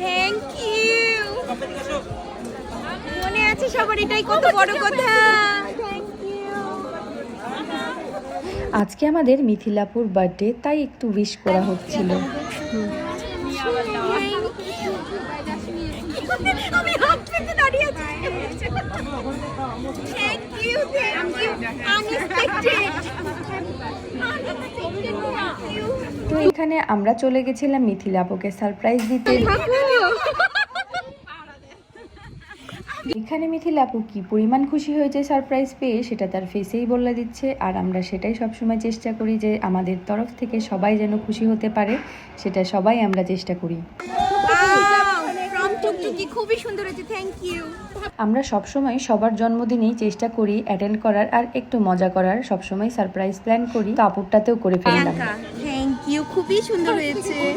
Thank you. মনে আছে সবার, এটাই কত বড় কথা। Thank you. আজকে আমাদের মিথিলাপুর বার্থডে, তাই একটু উইশ করা হচ্ছিল। আমি হাত পেতে দাঁড়িয়ে আছি। Thank you, thank you. Unexpected. তো এখানে আমরা চলে গেছিলাম মিথিলাপুকে সারপ্রাইজ দিতে। এখানে মিথিলাপু কি পরিমাণ খুশি হয়েছে সারপ্রাইজ পেয়ে, সেটা তার ফেসেই বলে দিচ্ছে। আর আমরা সেটাই সবসময় চেষ্টা করি যে আমাদের তরফ থেকে সবাই যেন খুশি হতে পারে, সেটা সবাই আমরা চেষ্টা করি। ফ্রম টুকটুকি খুবই সুন্দর হয়েছে। Thank you. আমরা সবসময় সবার জন্মদিনেই চেষ্টা করি অ্যাটেন্ড করার আর একটু মজা করার, সবসময় সারপ্রাইজ প্ল্যান করি। তো আপুরটাতেও করে ফেললাম। থ্যাংক ইউ, খুবই সুন্দর হয়েছে।